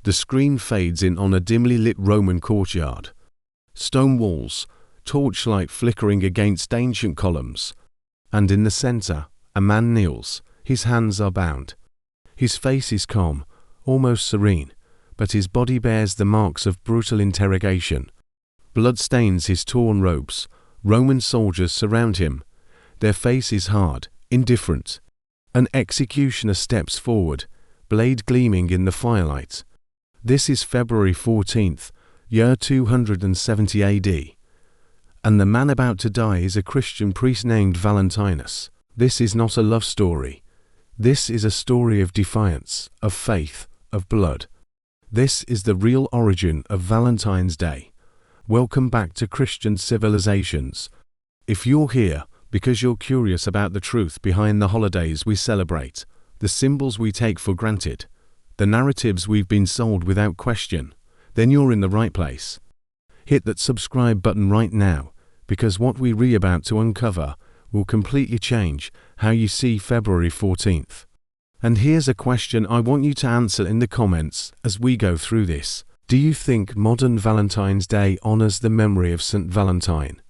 The screen fades in on a dimly lit Roman courtyard. Stone walls, torchlight flickering against ancient columns. And in the center, a man kneels. His hands are bound. His face is calm, almost serene, but his body bears the marks of brutal interrogation. Blood stains his torn robes. Roman soldiers surround him. Their face is hard, indifferent. An executioner steps forward, blade gleaming in the firelight. This is February 14th, year 270 AD. And the man about to die is a Christian priest named Valentinus. This is not a love story. This is a story of defiance, of faith, of blood. This is the real origin of Valentine's Day. Welcome back to Christian Civilizations. If you're here because you're curious about the truth behind the holidays we celebrate, the symbols we take for granted, the narratives we've been sold without question, then you're in the right place. Hit that subscribe button right now, because what we're about to uncover will completely change how you see February 14th. And here's a question I want you to answer in the comments as we go through this. Do you think modern Valentine's Day honors the memory of St. Valentine?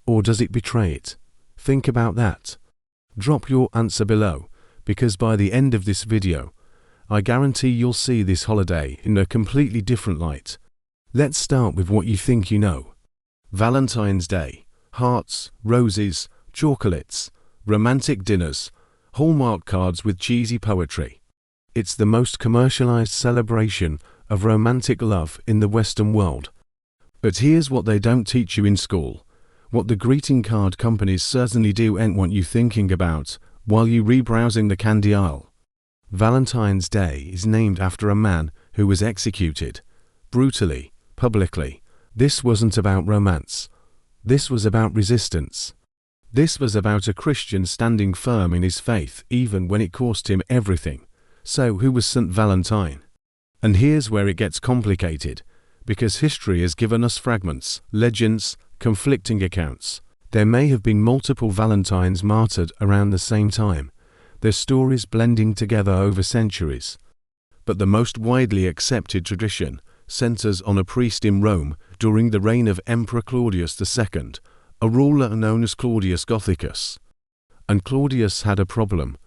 Or does it betray it? Think about that. Drop your answer below, because by the end of this video, I guarantee you'll see this holiday in a completely different light. Let's start with what you think you know. Valentine's Day. Hearts, roses, chocolates, romantic dinners, Hallmark cards with cheesy poetry. It's the most commercialized celebration of romantic love in the Western world. But here's what they don't teach you in school. What the greeting card companies certainly do and want you thinking about while you rebrowsing the candy aisle. Valentine's Day is named after a man who was executed. Brutally, publicly. This wasn't about romance. This was about resistance. This was about a Christian standing firm in his faith even when it cost him everything. So who was St. Valentine? And here's where it gets complicated, because history has given us fragments, legends, conflicting accounts. There may have been multiple Valentines martyred around the same time, their stories blending together over centuries. But the most widely accepted tradition centers on a priest in Rome during the reign of Emperor Claudius II, a ruler known as Claudius Gothicus. And Claudius had a problem.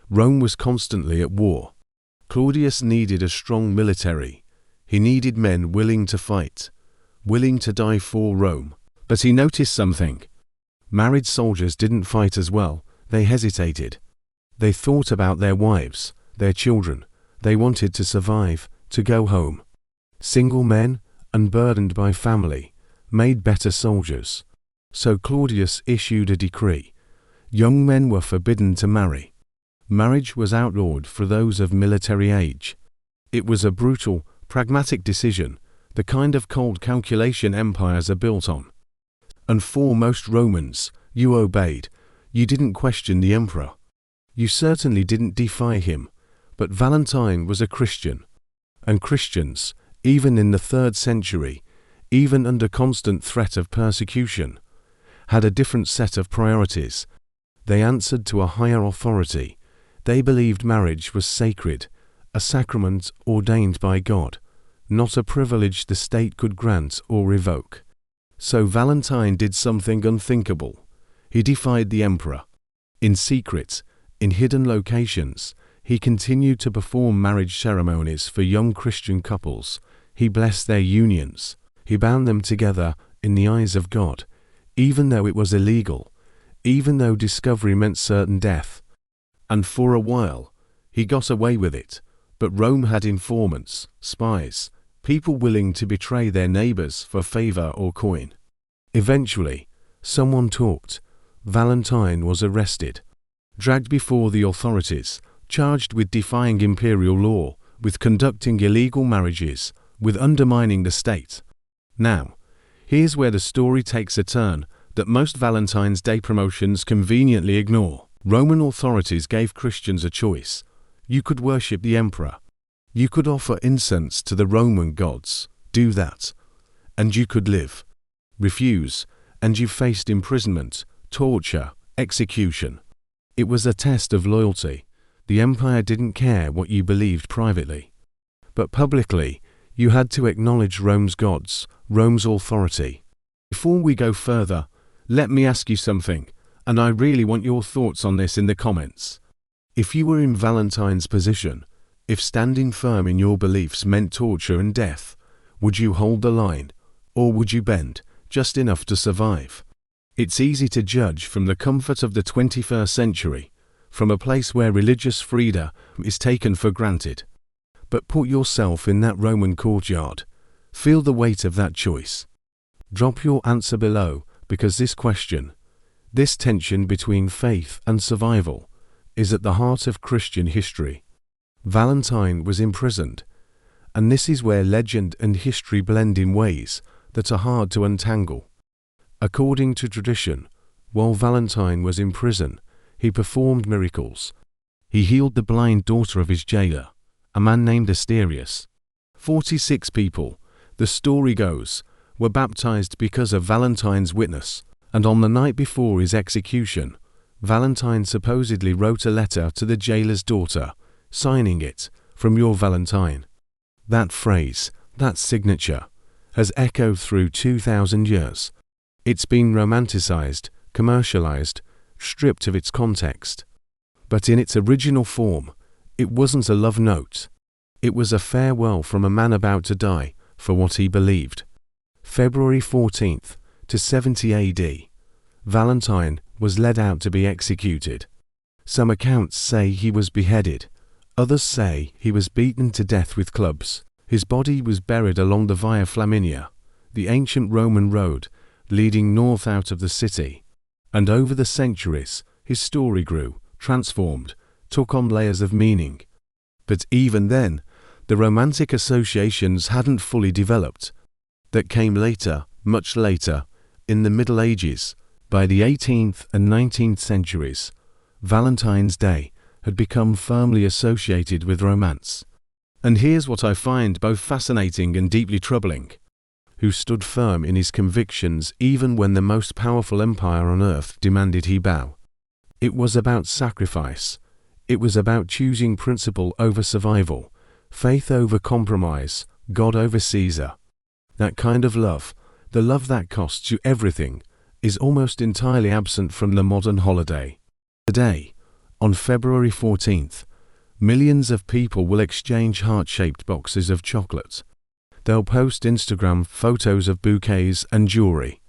Rome was constantly at war. Claudius needed a strong military. He needed men willing to fight, willing to die for Rome. But he noticed something. Married soldiers didn't fight as well. They hesitated. They thought about their wives, their children. They wanted to survive, to go home. Single men, unburdened by family, made better soldiers. So Claudius issued a decree. Young men were forbidden to marry. Marriage was outlawed for those of military age. It was a brutal, pragmatic decision, the kind of cold calculation empires are built on. And for most Romans, you obeyed. You didn't question the emperor. You certainly didn't defy him. But Valentine was a Christian. And Christians, even in the 3rd century, even under constant threat of persecution, had a different set of priorities. They answered to a higher authority. They believed marriage was sacred, a sacrament ordained by God, not a privilege the state could grant or revoke. So Valentine did something unthinkable. He defied the emperor. In secret, in hidden locations, he continued to perform marriage ceremonies for young Christian couples. He blessed their unions. He bound them together in the eyes of God, even though it was illegal, even though discovery meant certain death. And for a while, he got away with it. But Rome had informants, spies, people willing to betray their neighbors for favor or coin. Eventually, someone talked. Valentine was arrested, dragged before the authorities, charged with defying imperial law, with conducting illegal marriages, with undermining the state. Now, here's where the story takes a turn that most Valentine's Day promotions conveniently ignore. Roman authorities gave Christians a choice. You could worship the emperor. You could offer incense to the Roman gods. Do that. And you could live. Refuse, and you faced imprisonment, torture, execution. It was a test of loyalty. The empire didn't care what you believed privately. But publicly, You had to acknowledge Rome's gods, Rome's authority. Before we go further, let me ask you something, and I really want your thoughts on this in the comments. If you were in Valentine's position, if standing firm in your beliefs meant torture and death, would you hold the line, or would you bend, just enough to survive? It's easy to judge from the comfort of the 21st century, from a place where religious freedom is taken for granted. But put yourself in that Roman courtyard. Feel the weight of that choice. Drop your answer below, because this question, this tension between faith and survival, is at the heart of Christian history. Valentine was imprisoned, and this is where legend and history blend in ways that are hard to untangle. According to tradition, while Valentine was in prison, he performed miracles. He healed the blind daughter of his jailer, a man named Asterius. 46 people, the story goes, were baptized because of Valentine's witness, and on the night before his execution, Valentine supposedly wrote a letter to the jailer's daughter, signing it, "From your Valentine." That phrase, that signature, has echoed through 2,000 years. It's been romanticized, commercialized, stripped of its context. But in its original form, it wasn't a love note. It was a farewell from a man about to die for what he believed. February 14th to 70 AD, Valentine was led out to be executed. Some accounts say he was beheaded. Others say he was beaten to death with clubs. His body was buried along the Via Flaminia, the ancient Roman road leading north out of the city. And over the centuries, his story grew, transformed, took on layers of meaning. But even then, the romantic associations hadn't fully developed. That came later, much later, in the Middle Ages. By the 18th and 19th centuries, Valentine's Day had become firmly associated with romance. And here's what I find both fascinating and deeply troubling. Who stood firm in his convictions even when the most powerful empire on earth demanded he bow. It was about sacrifice. It was about choosing principle over survival, faith over compromise, God over Caesar. That kind of love, the love that costs you everything, is almost entirely absent from the modern holiday. Today, on February 14th, millions of people will exchange heart-shaped boxes of chocolate. They'll post Instagram photos of bouquets and jewelry.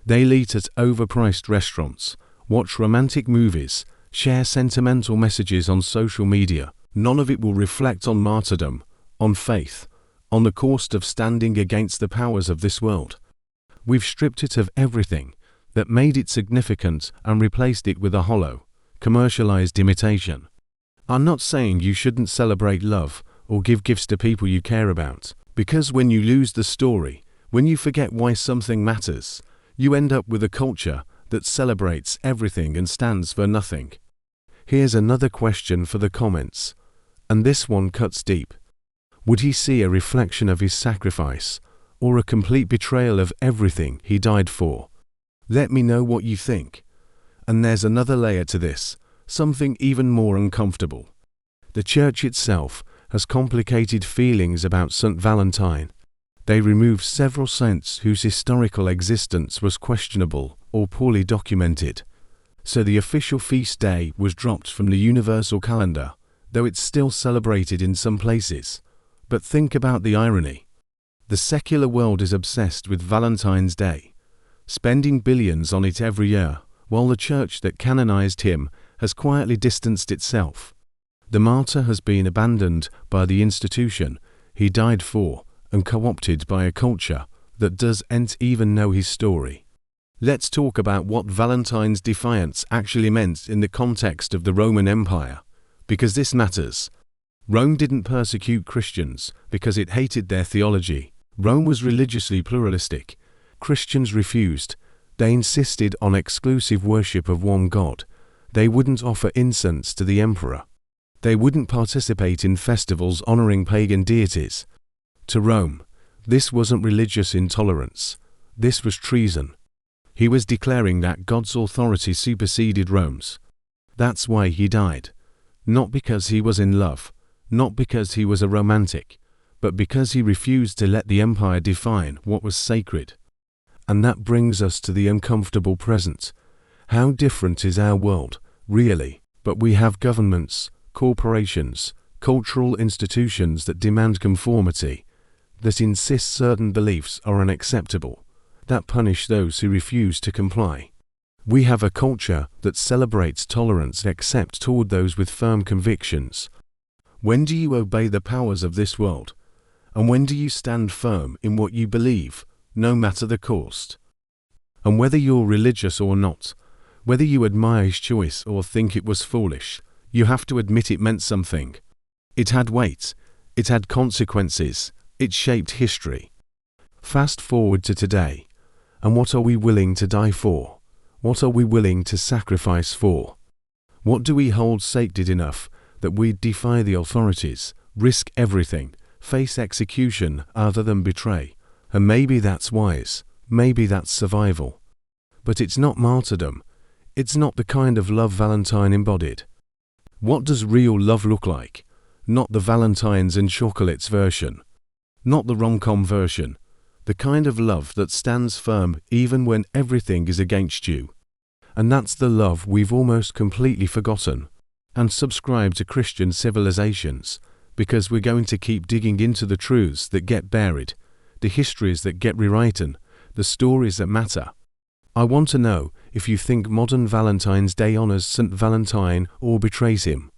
They'll eat at overpriced restaurants, watch romantic movies, share sentimental messages on social media. None of it will reflect on martyrdom, on faith, on the cost of standing against the powers of this world. We've stripped it of everything that made it significant and replaced it with a hollow, commercialized imitation. I'm not saying you shouldn't celebrate love or give gifts to people you care about, because when you lose the story, when you forget why something matters, you end up with a culture that celebrates everything and stands for nothing. Here's another question for the comments, and this one cuts deep. Would he see a reflection of his sacrifice, or a complete betrayal of everything he died for? Let me know what you think. And there's another layer to this, something even more uncomfortable. The Church itself has complicated feelings about St. Valentine. They removed several saints whose historical existence was questionable or poorly documented. So the official feast day was dropped from the universal calendar, though it's still celebrated in some places. But think about the irony. The secular world is obsessed with Valentine's Day, spending billions on it every year, while the Church that canonized him has quietly distanced itself. The martyr has been abandoned by the institution he died for and co-opted by a culture that doesn't even know his story. Let's talk about what Valentine's defiance actually meant in the context of the Roman Empire, because this matters. Rome didn't persecute Christians because it hated their theology. Rome was religiously pluralistic. Christians refused. They insisted on exclusive worship of one God. They wouldn't offer incense to the emperor. They wouldn't participate in festivals honoring pagan deities. To Rome, this wasn't religious intolerance. This was treason. He was declaring that God's authority superseded Rome's. That's why he died. Not because he was in love, not because he was a romantic, but because he refused to let the empire define what was sacred. And that brings us to the uncomfortable present. How different is our world, really? But we have governments, corporations, cultural institutions that demand conformity, that insist certain beliefs are unacceptable, that punish those who refuse to comply. We have a culture that celebrates tolerance except toward those with firm convictions. When do you obey the powers of this world? And when do you stand firm in what you believe, no matter the cost? And whether you're religious or not, whether you admire his choice or think it was foolish, you have to admit it meant something. It had weight, it had consequences, it shaped history. Fast forward to today, and what are we willing to die for? What are we willing to sacrifice for? What do we hold sacred enough that we'd defy the authorities, risk everything, face execution other than betray? And maybe that's wise, maybe that's survival. But it's not martyrdom. It's not the kind of love Valentine embodied. What does real love look like? Not the Valentines and chocolates version. Not the rom-com version. The kind of love that stands firm even when everything is against you. And that's the love we've almost completely forgotten and subscribed to Christian civilizations, because we're going to keep digging into the truths that get buried, the histories that get rewritten, the stories that matter. I want to know if you think modern Valentine's Day honors St. Valentine or betrays him.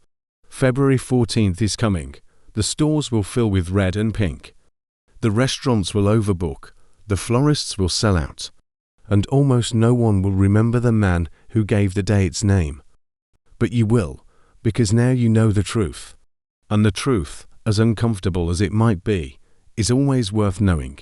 February 14th is coming. The stores will fill with red and pink. The restaurants will overbook, the florists will sell out, and almost no one will remember the man who gave the day its name. But you will, because now you know the truth. And the truth, as uncomfortable as it might be, is always worth knowing.